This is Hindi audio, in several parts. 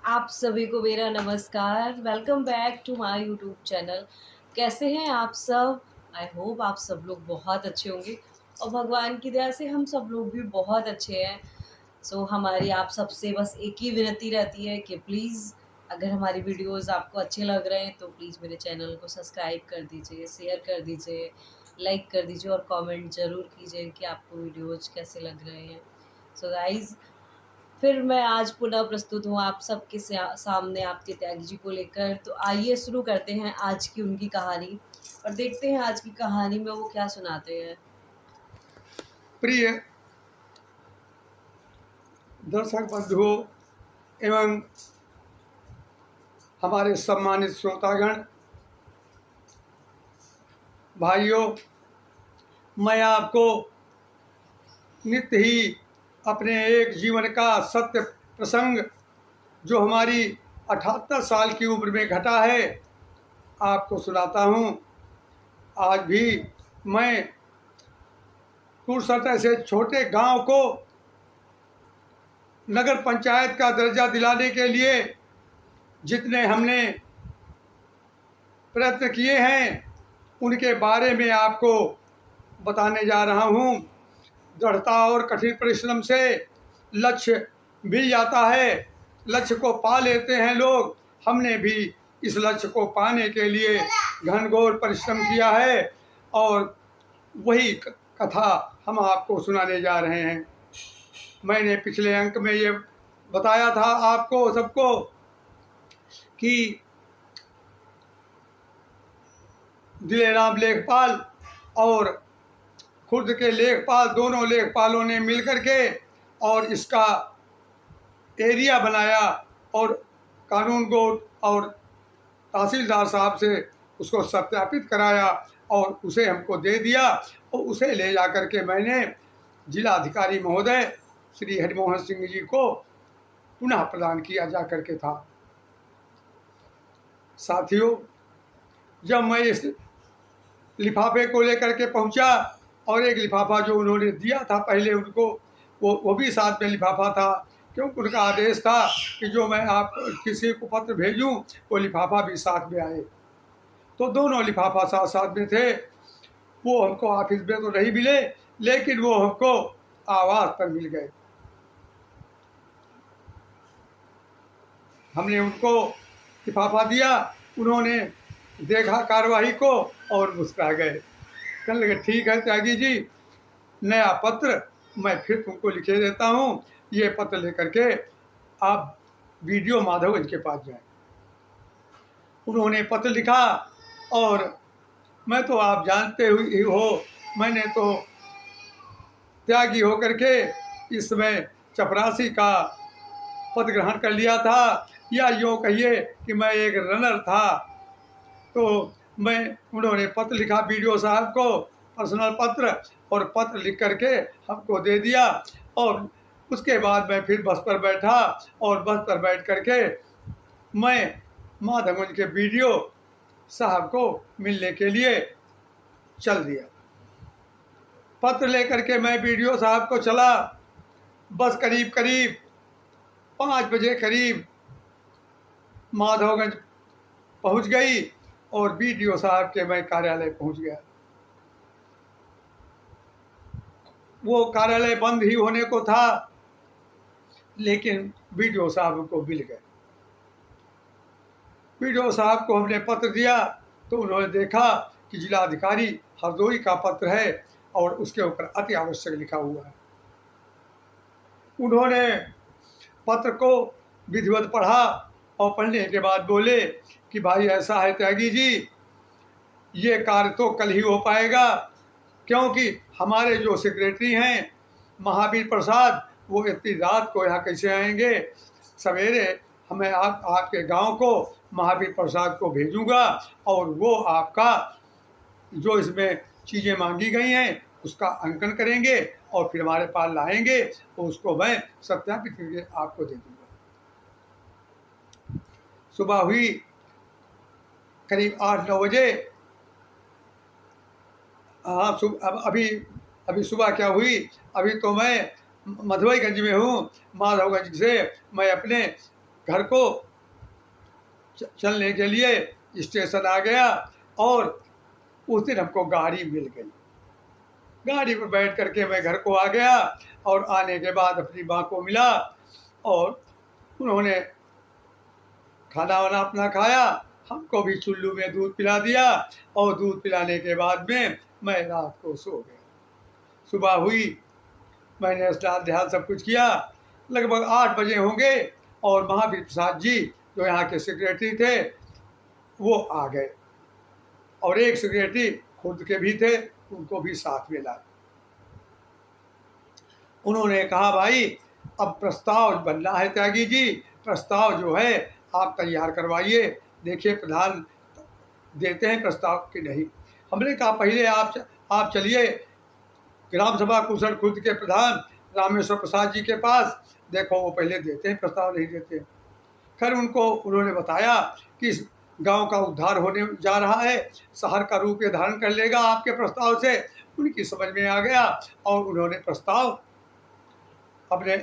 आप सभी को मेरा नमस्कार। Welcome back to my YouTube channel. कैसे हैं आप सब? आई होप आप सब लोग बहुत अच्छे होंगे और भगवान की दया से हम सब लोग भी बहुत अच्छे हैं। हमारी आप सबसे बस एक ही विनती रहती है कि प्लीज़ अगर हमारी वीडियोस आपको अच्छे लग रहे हैं तो प्लीज़ मेरे चैनल को सब्सक्राइब कर दीजिए, शेयर कर दीजिए, लाइक कर दीजिए और कमेंट ज़रूर कीजिए कि आपको वीडियोज़ कैसे लग रहे हैं। गाइज़, फिर मैं आज पुनः प्रस्तुत हूँ आप सबके सामने आपके त्यागी जी को लेकर। तो आइए शुरू करते हैं आज की उनकी कहानी और देखते हैं आज की कहानी में वो क्या सुनाते हैं। प्रिय दर्शक बंधुओं एवं हमारे सम्मानित श्रोतागण, भाइयों, मैं आपको नित्य ही अपने एक जीवन का सत्य प्रसंग जो हमारी 78 साल की उम्र में घटा है आपको सुनाता हूँ। आज भी मैं कुर्सत ऐसे छोटे गांव को नगर पंचायत का दर्जा दिलाने के लिए जितने हमने प्रयत्न किए हैं उनके बारे में आपको बताने जा रहा हूँ। दृढ़ता और कठिन परिश्रम से लक्ष्य मिल जाता है, लक्ष्य को पा लेते हैं लोग। हमने भी इस लक्ष्य को पाने के लिए घनघोर परिश्रम किया है और वही कथा हम आपको सुनाने जा रहे हैं। मैंने पिछले अंक में ये बताया था आपको सबको कि दिलेराम लेखपाल और खुर्द के लेखपाल, दोनों लेखपालों ने मिलकर के और इसका एरिया बनाया और कानून को और तहसीलदार साहब से उसको सत्यापित कराया और उसे हमको दे दिया और उसे ले जा कर के मैंने जिला अधिकारी महोदय श्री हरिमोहन सिंह जी को पुनः प्रदान किया जा कर के था। साथियों, जब मैं इस लिफाफे को लेकर के पहुंचा और एक लिफाफा जो उन्होंने दिया था पहले उनको, वो भी साथ में लिफाफा था, क्योंकि उनका आदेश था कि जो मैं आप किसी को पत्र भेजूं वो लिफाफा भी साथ में आए। तो दोनों लिफाफा साथ साथ में थे। वो हमको ऑफिस में तो नहीं मिले, लेकिन वो हमको आवास पर मिल गए। हमने उनको लिफाफा दिया, उन्होंने देखा कार्रवाई को और मुस्कुरा गए। कहने लगे, ठीक है त्यागी जी, नया पत्र मैं फिर तुमको लिखे देता हूँ। ये पत्र लेकर के आप वीडियो माधवगंज के पास जाए। उन्होंने पत्र लिखा और मैं तो आप जानते ही हो, मैंने तो त्यागी होकर के इस समय चपरासी का पद ग्रहण कर लिया था, या यूँ कहिए कि मैं एक रनर था। तो उन्होंने पत्र लिखा बीडीओ साहब को, पर्सनल पत्र, और पत्र लिख करके हमको दे दिया। और उसके बाद मैं फिर बस पर बैठा और बस पर बैठ करके मैं माधवगंज के बीडीओ साहब को मिलने के लिए चल दिया। पत्र लेकर के मैं बीडीओ साहब को चला। बस करीब करीब 5 बजे करीब माधवगंज पहुंच गई और बीडीओ साहब के मैं कार्यालय पहुंच गया। वो कार्यालय बंद ही होने को था, लेकिन बीडीओ साहब को मिल गए। बीडीओ साहब को हमने पत्र दिया तो उन्होंने देखा कि जिलाधिकारी हरदोई का पत्र है और उसके ऊपर अति आवश्यक लिखा हुआ है। उन्होंने पत्र को विधिवत पढ़ा और पढ़ने के बाद बोले कि भाई ऐसा है त्यागी जी, ये कार्य तो कल ही हो पाएगा, क्योंकि हमारे जो सेक्रेटरी हैं महावीर प्रसाद, वो इतनी रात को यहाँ कैसे आएंगे। सवेरे हमें आपके गांव को महावीर प्रसाद को भेजूंगा और वो आपका जो इसमें चीज़ें मांगी गई हैं उसका अंकन करेंगे और फिर हमारे पास लाएंगे तो उसको मैं सत्यापित करके आपको दे दूंगा। सुबह हुई करीब 8-9 बजे। हाँ, अभी सुबह क्या हुई, अभी तो मैं मधुबईगंज में हूँ। माधवगंज से मैं अपने घर को चलने के लिए स्टेशन आ गया और उस दिन हमको गाड़ी मिल गई। गाड़ी पर बैठ करके मैं घर को आ गया और आने के बाद अपनी माँ को मिला और उन्होंने खाना वाना अपना खाया, हमको भी चुल्लू में दूध पिला दिया और दूध पिलाने के बाद में मैं रात को सो गया। सुबह हुई, मैंने स्नान ध्यान सब कुछ किया, लगभग 8 बजे होंगे और महावीर प्रसाद जी जो यहाँ के सेक्रेटरी थे वो आ गए और एक सेक्रेटरी खुद के भी थे, उनको भी साथ में लाए। उन्होंने कहा भाई अब प्रस्ताव बनना है त्यागी जी, प्रस्ताव जो है आप तैयार करवाइए, देखिए प्रधान देते हैं प्रस्ताव कि नहीं। हमने कहा पहले आप चलिए ग्राम सभा कुशल खुर्द के प्रधान रामेश्वर प्रसाद जी के पास, देखो वो पहले देते हैं प्रस्ताव नहीं देते। खैर उन्होंने बताया कि इस गांव का उद्धार होने जा रहा है, शहर का रूप ये धारण कर लेगा आपके प्रस्ताव से। उनकी समझ में आ गया और उन्होंने प्रस्ताव अपने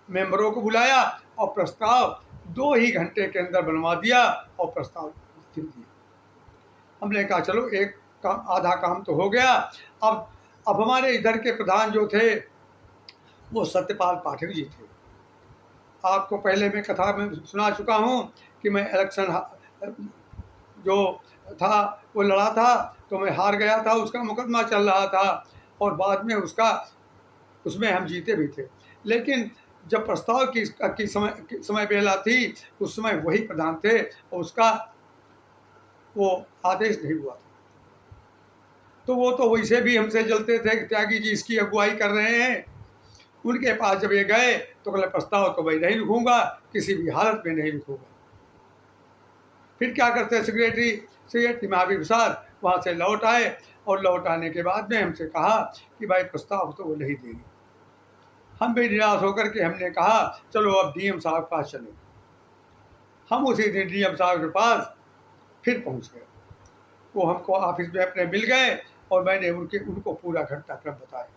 मेंबरों को बुलाया और प्रस्ताव 2 ही घंटे के अंदर बनवा दिया और प्रस्ताव लिख दिया। हमने कहा चलो एक काम, आधा काम तो हो गया। अब हमारे इधर के प्रधान जो थे वो सत्यपाल पाठक जी थे। आपको पहले मैं कथा में सुना चुका हूँ कि मैं इलेक्शन जो था वो लड़ा था तो मैं हार गया था, उसका मुकदमा चल रहा था और बाद में उसमें हम जीते भी थे। लेकिन जब प्रस्ताव की समय बेला थी उस समय वही प्रधान थे और उसका वो आदेश नहीं हुआ था। तो वो तो वैसे भी हमसे जलते थे कि त्यागी जी इसकी अगुवाई कर रहे हैं। उनके पास जब ये गए तो कहले प्रस्ताव तो भाई नहीं लिखूंगा, किसी भी हालत में नहीं लिखूंगा। फिर क्या करते सेक्रेटरी महावीर प्रसाद वहाँ से लौट आए और लौट आने के बाद में हमसे कहा कि भाई प्रस्ताव तो वो नहीं देंगे। हम भी निराश होकर के हमने कहा चलो अब डीएम साहब के पास चलो। हम उसी दिन डीएम साहब के पास फिर पहुँच गए। वो हमको ऑफिस में अपने मिल गए और मैंने उनको पूरा घटनाक्रम बताया।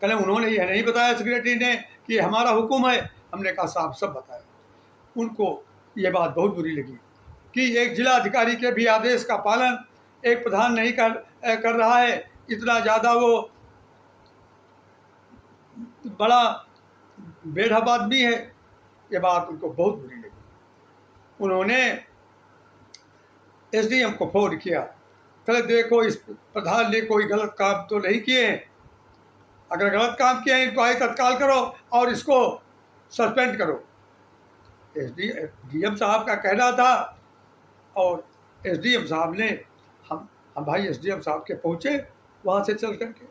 कहले उन्होंने यह नहीं बताया सेक्रेटरी ने कि हमारा हुक्म है। हमने कहा साहब सब बताया। उनको ये बात बहुत बुरी लगी कि एक जिला अधिकारी के भी आदेश का पालन एक प्रधान नहीं कर रहा है, इतना ज़्यादा वो बड़ा बेढब आदमी है। ये बात उनको बहुत बुरी लगी। उन्होंने एसडीएम को फोन किया, कहले देखो इस प्रधान ने कोई गलत काम तो नहीं किए हैं, अगर गलत काम किए हैं इंक्वायरी तत्काल करो और इसको सस्पेंड करो। डीएम साहब का कहना था और एसडीएम साहब ने हम भाई एसडीएम साहब के पहुँचे वहाँ से चल करके।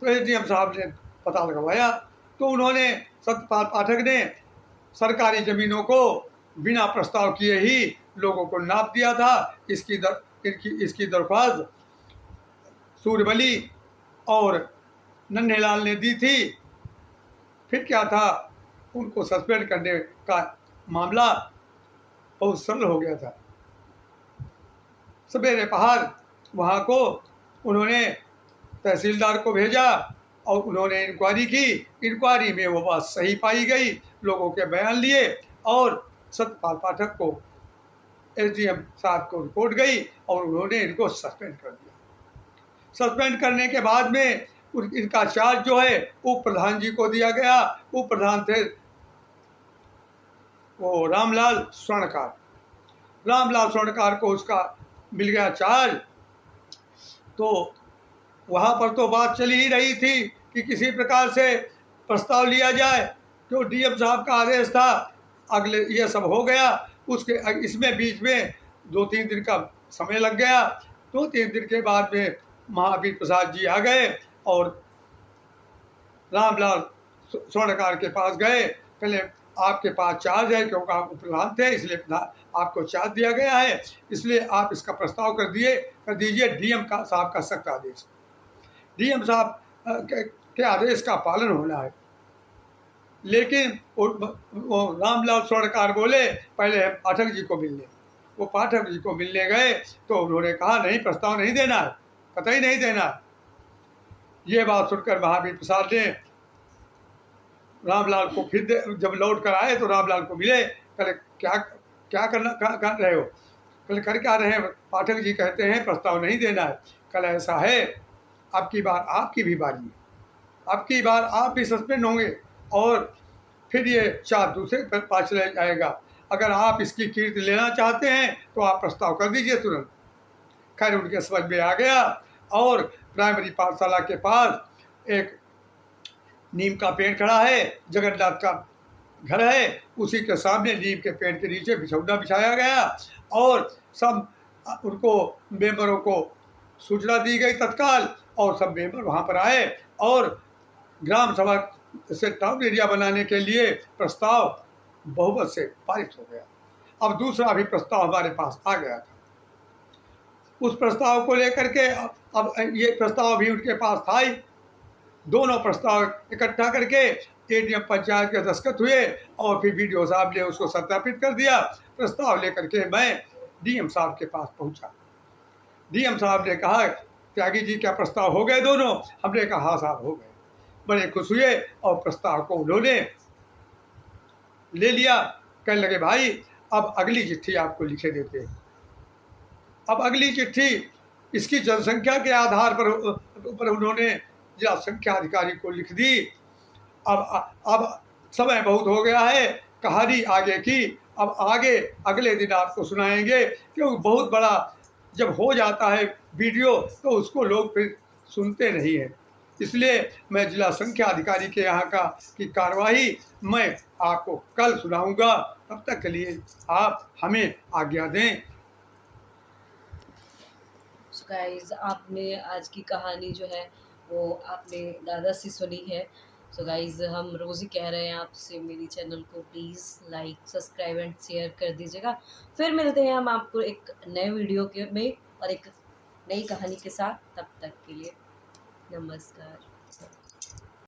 तो एसडीएम साहब ने पता लगवाया तो उन्होंने सत्यपाल पाठक ने सरकारी ज़मीनों को बिना प्रस्ताव किए ही लोगों को नाप दिया था। इसकी दरख्वास्त सूर्यबली और नन्हेलाल ने दी थी। फिर क्या था, उनको सस्पेंड करने का मामला बहुत सरल हो गया था। सवेरे पहाड़ वहाँ को उन्होंने तहसीलदार को भेजा और उन्होंने इंक्वायरी की। इंक्वायरी में वो बात सही पाई गई, लोगों के बयान लिए और सत्यपाल पाठक को एसडीएम साहब को रिपोर्ट गई और उन्होंने इनको सस्पेंड कर दिया। सस्पेंड करने के बाद में इनका चार्ज जो है उप प्रधान जी को दिया गया। उप प्रधान थे वो रामलाल स्वर्णकार को उसका मिल गया चार्ज। तो वहाँ पर तो बात चली ही रही थी कि किसी प्रकार से प्रस्ताव लिया जाए, जो डीएम साहब का आदेश था। अगले ये सब हो गया, इसमें बीच में 2-3 दिन का समय लग गया। 2-3 दिन के बाद में महावीर प्रसाद जी आ गए और रामलाल स्वर्णकार के पास गए। पहले आपके पास चार्ज है क्योंकि आप प्रधान थे, इसलिए आपको चार्ज दिया गया है, इसलिए आप इसका प्रस्ताव कर दीजिए। डीएम साहब का सख्त आदेश, डीएम साहब के आदेश का पालन होना है। लेकिन वो रामलाल स्वर्णकार बोले पहले हम पाठक जी को मिलने। वो पाठक जी को मिलने गए तो उन्होंने कहा नहीं, प्रस्ताव नहीं देना है, कतई नहीं देना। ये बात सुनकर महावीर प्रसाद ने रामलाल को फिर जब लौट कर आए तो रामलाल को मिले, कहे क्या क्या करना कर रहे हो? कहे कर क्या रहे हैं? पाठक जी कहते हैं प्रस्ताव नहीं देना है। कल ऐसा है, अब की बार आपकी भी बारी है, अब की बार आप भी सस्पेंड होंगे और फिर ये चार दूसरे के पास चले जाएगा। अगर आप इसकी कीर्ति लेना चाहते हैं तो आप प्रस्ताव कर दीजिए तुरंत। खैर उनके समझ में आ गया और प्राइमरी पाठशाला के पास एक नीम का पेड़ खड़ा है, जगन्नाथ का घर है, उसी के सामने नीम के पेड़ के नीचे बिछौना बिछाया गया और सब उनको मेंबरों को सूचना दी गई तत्काल और सब मेंबर वहाँ पर आए और ग्राम सभा से टाउन एरिया बनाने के लिए प्रस्ताव बहुमत से पारित हो गया। अब दूसरा भी प्रस्ताव हमारे पास आ गया था। उस प्रस्ताव को लेकर के अब ये प्रस्ताव भी उनके पास था ही। दोनों प्रस्ताव इकट्ठा करके एडीएम पंचायत के दस्तखत हुए और फिर वीडियो साहब ने उसको सत्यापित कर दिया। प्रस्ताव लेकर के मैं डीएम साहब के पास पहुंचा। डीएम साहब ने कहा, त्यागी जी क्या प्रस्ताव हो गए दोनों? हमने कहा हाँ साहब हो गए। बड़े खुश हुए और प्रस्ताव को उन्होंने ले लिया। कहने लगे भाई अब अगली चिट्ठी आपको लिखे देते हैं। अब अगली चिट्ठी इसकी जनसंख्या के आधार पर उन्होंने जिला संख्या अधिकारी को लिख दी। अब समय बहुत हो गया है, कहानी आगे की अब आगे अगले दिन आपको सुनाएंगे, क्योंकि बहुत बड़ा जब हो जाता है वीडियो तो उसको लोग फिर सुनते नहीं हैं। इसलिए मैं जिला संख्या अधिकारी के यहाँ का की कार्यवाही मैं आपको कल सुनाऊंगा। तब तक के लिए आप हमें आज्ञा दें। सो गाइस, आपने आज की कहानी जो है वो आपने दादा से सुनी है। सो गाइस, हम रोज़ ही कह रहे हैं आपसे, मेरी चैनल को please like, subscribe and share कर दीजिएगा। फिर मिलते हैं हम आपको एक नए वीडियो के में और एक नई कहानी के साथ। तब तक के लिए नमस्कार।